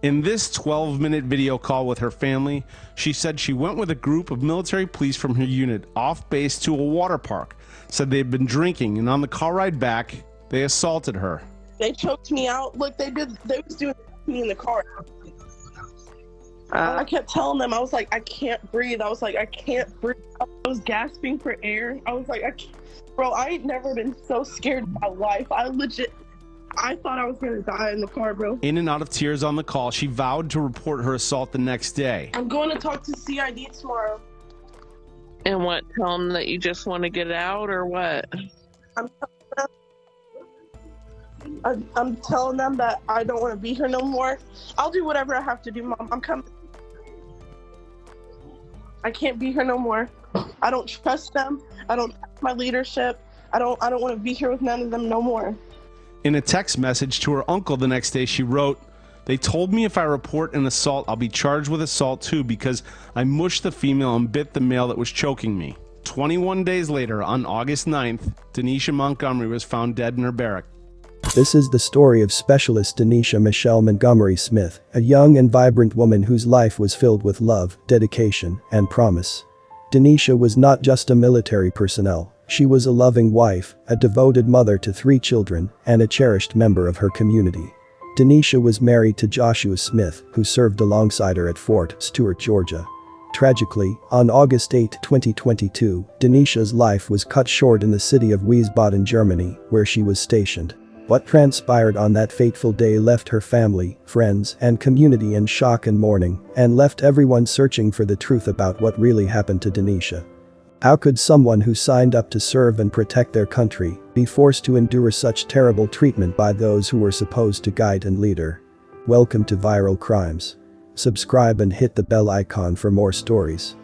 In this 12-minute video call with her family, she said she went with a group of military police from her unit off base to a water park, said they had been drinking, and on the car ride back, they assaulted her. They choked me out. Look, they was doing me in the car. I kept telling them, I was like, I can't breathe. I was like, I can't breathe. I was gasping for air. I was like, bro, I ain't never been so scared in my life. I thought I was gonna die in the car, bro. In and out of tears on the call, she vowed to report her assault the next day. I'm going to talk to CID tomorrow. And what, tell them that you just want to get out, or what? I'm telling them that I don't want to be here no more. I'll do whatever I have to do, Mom. I'm coming. I can't be here no more. I don't trust them. I don't trust my leadership. I don't want to be here with none of them no more. In a text message to her uncle the next day, she wrote, "They told me if I report an assault, I'll be charged with assault too because I mushed the female and bit the male that was choking me." 21 days later, on August 9th, Denisha Montgomery was found dead in her barrack. This is the story of Specialist Denisha Michelle Montgomery Smith, a young and vibrant woman whose life was filled with love, dedication, and promise. Denisha was not just a military personnel. She was a loving wife, a devoted mother to 3 children, and a cherished member of her community. Denisha was married to Joshua Smith, who served alongside her at Fort Stewart, Georgia. Tragically, on August 8, 2022, Denisha's life was cut short in the city of Wiesbaden, Germany, where she was stationed. What transpired on that fateful day left her family, friends, and community in shock and mourning, and left everyone searching for the truth about what really happened to Denisha. How could someone who signed up to serve and protect their country be forced to endure such terrible treatment by those who were supposed to guide and lead her? Welcome to Viral Crimes. Subscribe and hit the bell icon for more stories.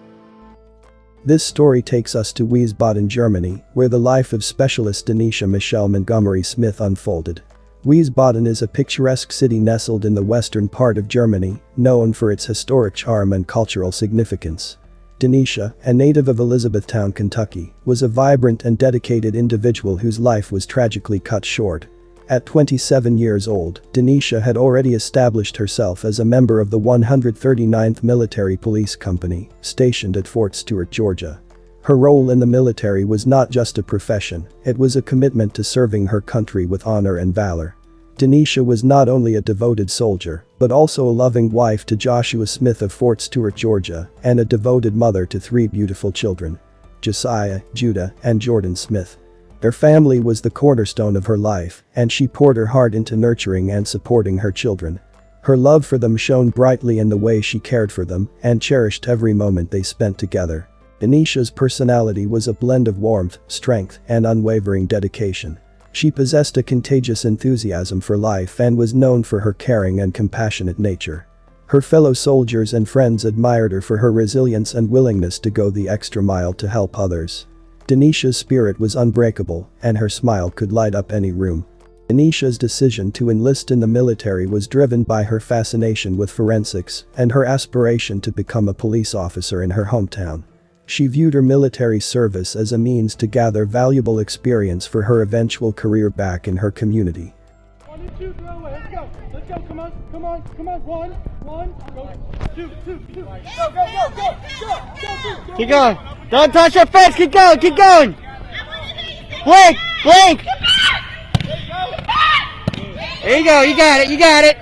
This story takes us to Wiesbaden, Germany, where the life of Specialist Denisha Michelle Montgomery Smith unfolded. Wiesbaden is a picturesque city nestled in the western part of Germany, known for its historic charm and cultural significance. Denisha, a native of Elizabethtown, Kentucky, was a vibrant and dedicated individual whose life was tragically cut short. At 27 years old, Denisha had already established herself as a member of the 139th Military Police Company, stationed at Fort Stewart, Georgia. Her role in the military was not just a profession, it was a commitment to serving her country with honor and valor. Denisha was not only a devoted soldier, but also a loving wife to Joshua Smith of Fort Stewart, Georgia, and a devoted mother to 3 beautiful children: Josiah, Judah, and Jordan Smith. Their family was the cornerstone of her life, and she poured her heart into nurturing and supporting her children. Her love for them shone brightly in the way she cared for them and cherished every moment they spent together. Denisha's personality was a blend of warmth, strength, and unwavering dedication. She possessed a contagious enthusiasm for life and was known for her caring and compassionate nature. Her fellow soldiers and friends admired her for her resilience and willingness to go the extra mile to help others. Denisha's spirit was unbreakable, and her smile could light up any room. Denisha's decision to enlist in the military was driven by her fascination with forensics and her aspiration to become a police officer in her hometown. She viewed her military service as a means to gather valuable experience for her eventual career back in her community. 1 2, throw away. Let's go, come on. 1, go, 2, go. Keep going. Don't touch your face. Keep going. Blink. There you go. You got it.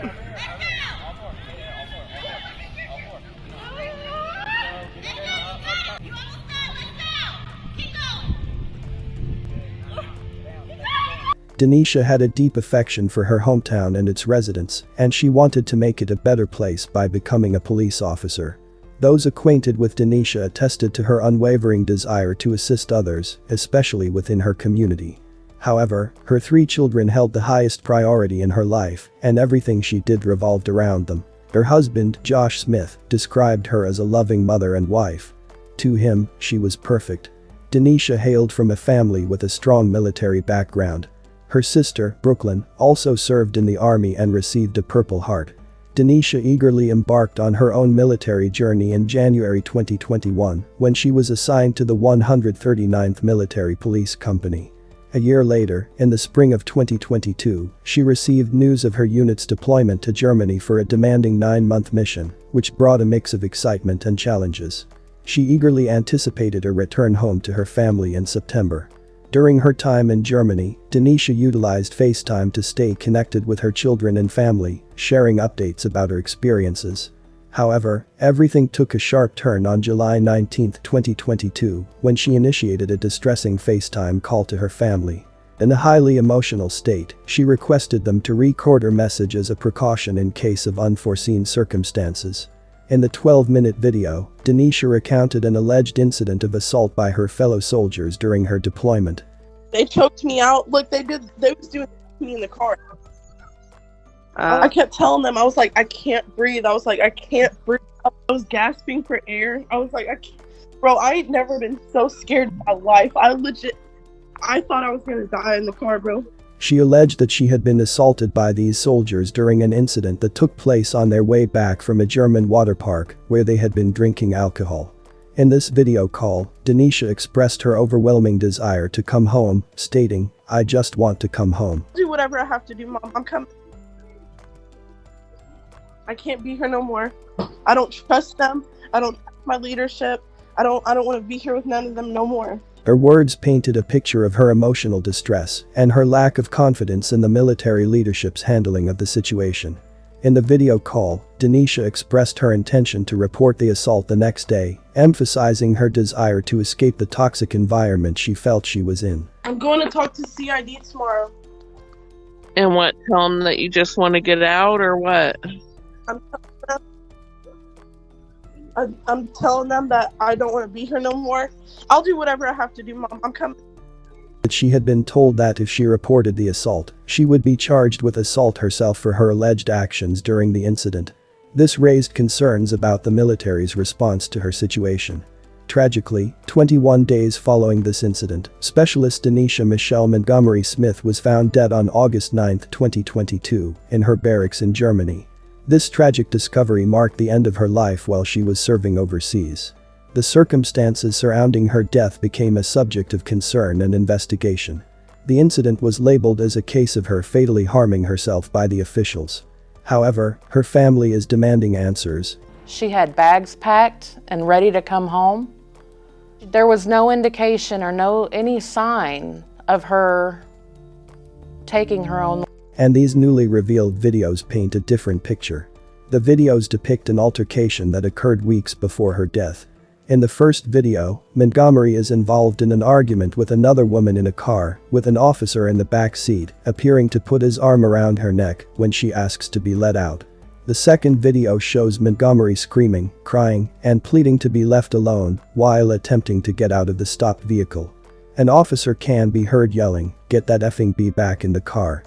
Denisha had a deep affection for her hometown and its residents, and she wanted to make it a better place by becoming a police officer. Those acquainted with Denisha attested to her unwavering desire to assist others, especially within her community. However, her 3 children held the highest priority in her life, and everything she did revolved around them. Her husband, Josh Smith, described her as a loving mother and wife. To him, she was perfect. Denisha hailed from a family with a strong military background. Her sister, Brooklyn, also served in the army and received a Purple Heart. Denisha eagerly embarked on her own military journey in January 2021 when she was assigned to the 139th Military Police Company. A year later, in the spring of 2022, she received news of her unit's deployment to Germany for a demanding 9-month mission, which brought a mix of excitement and challenges. She eagerly anticipated a return home to her family in September. During her time in Germany, Denisha utilized FaceTime to stay connected with her children and family, sharing updates about her experiences. However, everything took a sharp turn on July 19, 2022, when she initiated a distressing FaceTime call to her family. In a highly emotional state, she requested them to record her message as a precaution in case of unforeseen circumstances. In the 12-minute video, Denisha recounted an alleged incident of assault by her fellow soldiers during her deployment. They choked me out. Look, they was doing me in the car. I kept telling them, I was like, I can't breathe. I was like, I can't breathe. I was gasping for air. I was like, bro, I ain't never been so scared in my life. I thought I was gonna die in the car, bro. She alleged that she had been assaulted by these soldiers during an incident that took place on their way back from a German water park where they had been drinking alcohol. In this video call, Denisha expressed her overwhelming desire to come home, stating, "I just want to come home." I'll do whatever I have to do, Mom. I'm coming. I can't be here no more. I don't trust them. I don't trust my leadership. I don't want to be here with none of them no more. Her words painted a picture of her emotional distress and her lack of confidence in the military leadership's handling of the situation. In the video call, Denisha expressed her intention to report the assault the next day, emphasizing her desire to escape the toxic environment she felt she was in. I'm going to talk to CID tomorrow. And what? Tell them that you just want to get out, or what? I'm telling them that I don't want to be here no more. I'll do whatever I have to do, Mom. I'm coming. She had been told that if she reported the assault, she would be charged with assault herself for her alleged actions during the incident. This raised concerns about the military's response to her situation. Tragically, 21 days following this incident, Specialist Denisha Michelle Montgomery Smith was found dead on August 9, 2022, in her barracks in Germany. This tragic discovery marked the end of her life while she was serving overseas. The circumstances surrounding her death became a subject of concern and investigation. The incident was labeled as a case of her fatally harming herself by the officials. However, her family is demanding answers. She had bags packed and ready to come home. There was no indication or any sign of her taking her own life. And these newly revealed videos paint a different picture. The videos depict an altercation that occurred weeks before her death. In the first video, Montgomery is involved in an argument with another woman in a car, with an officer in the back seat, appearing to put his arm around her neck when she asks to be let out. The second video shows Montgomery screaming, crying, and pleading to be left alone while attempting to get out of the stopped vehicle. An officer can be heard yelling, "Get that effing B back in the car."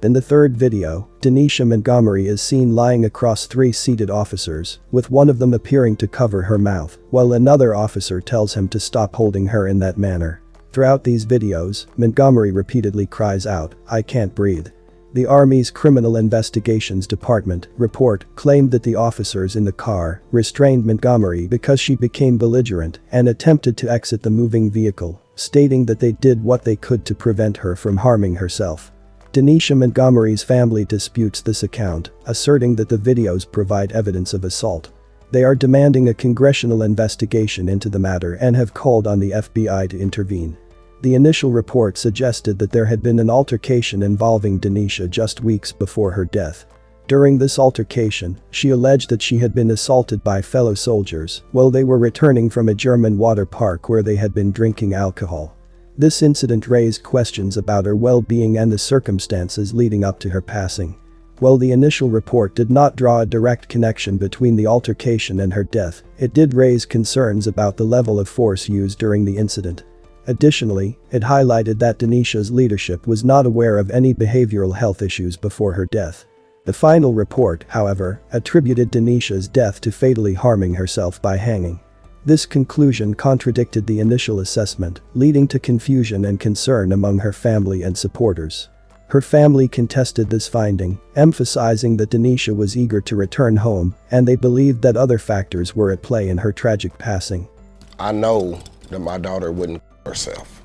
In the third video, Denisha Montgomery is seen lying across 3 seated officers, with one of them appearing to cover her mouth, while another officer tells him to stop holding her in that manner. Throughout these videos, Montgomery repeatedly cries out, "I can't breathe." The Army's Criminal Investigations Department report claimed that the officers in the car restrained Montgomery because she became belligerent and attempted to exit the moving vehicle, stating that they did what they could to prevent her from harming herself. Denisha Montgomery's family disputes this account, asserting that the videos provide evidence of assault. They are demanding a congressional investigation into the matter and have called on the FBI to intervene. The initial report suggested that there had been an altercation involving Denisha just weeks before her death. During this altercation, she alleged that she had been assaulted by fellow soldiers while they were returning from a German water park where they had been drinking alcohol. This incident raised questions about her well-being and the circumstances leading up to her passing. While the initial report did not draw a direct connection between the altercation and her death, it did raise concerns about the level of force used during the incident. Additionally, it highlighted that Denisha's leadership was not aware of any behavioral health issues before her death. The final report, however, attributed Denisha's death to fatally harming herself by hanging. This conclusion contradicted the initial assessment, leading to confusion and concern among her family and supporters. Her family contested this finding, emphasizing that Denisha was eager to return home, and they believed that other factors were at play in her tragic passing. I know that my daughter wouldn't kill herself.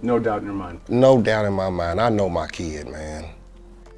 No doubt in your mind. No doubt in my mind. I know my kid, man.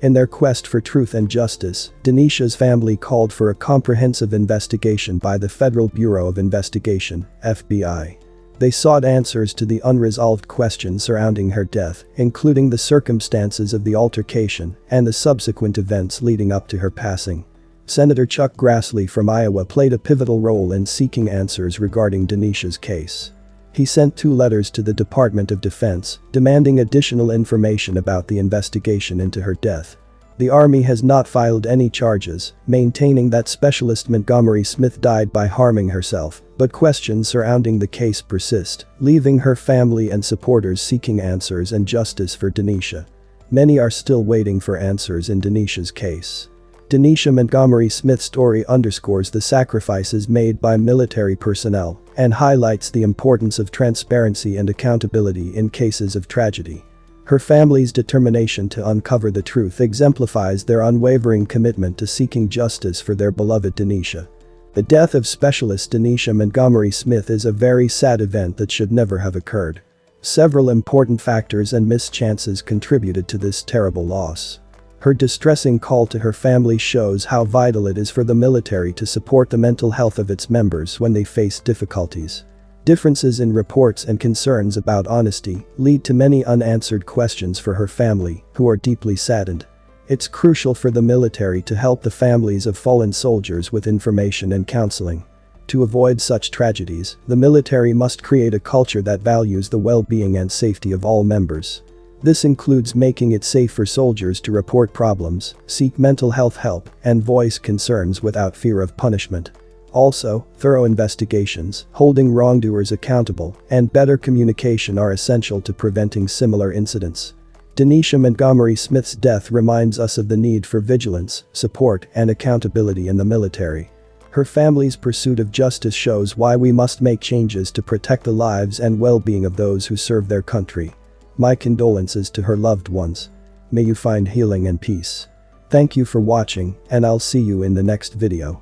In their quest for truth and justice, Denisha's family called for a comprehensive investigation by the Federal Bureau of Investigation, FBI. They sought answers to the unresolved questions surrounding her death, including the circumstances of the altercation and the subsequent events leading up to her passing. Senator Chuck Grassley from Iowa played a pivotal role in seeking answers regarding Denisha's case. He sent 2 letters to the Department of Defense, demanding additional information about the investigation into her death. The Army has not filed any charges, maintaining that Specialist Montgomery Smith died by harming herself, but questions surrounding the case persist, leaving her family and supporters seeking answers and justice for Denisha. Many are still waiting for answers in Denisha's case. Denisha Montgomery Smith's story underscores the sacrifices made by military personnel and highlights the importance of transparency and accountability in cases of tragedy. Her family's determination to uncover the truth exemplifies their unwavering commitment to seeking justice for their beloved Denisha. The death of Specialist Denisha Montgomery Smith is a very sad event that should never have occurred. Several important factors and mischances contributed to this terrible loss. Her distressing call to her family shows how vital it is for the military to support the mental health of its members when they face difficulties. Differences in reports and concerns about honesty lead to many unanswered questions for her family, who are deeply saddened. It's crucial for the military to help the families of fallen soldiers with information and counseling. To avoid such tragedies, the military must create a culture that values the well-being and safety of all members. This includes making it safe for soldiers to report problems, seek mental health help, and voice concerns without fear of punishment. Also, thorough investigations, holding wrongdoers accountable, and better communication are essential to preventing similar incidents. Denisha Montgomery Smith's death reminds us of the need for vigilance, support, and accountability in the military. Her family's pursuit of justice shows why we must make changes to protect the lives and well-being of those who serve their country. My condolences to her loved ones. May you find healing and peace. Thank you for watching, and I'll see you in the next video.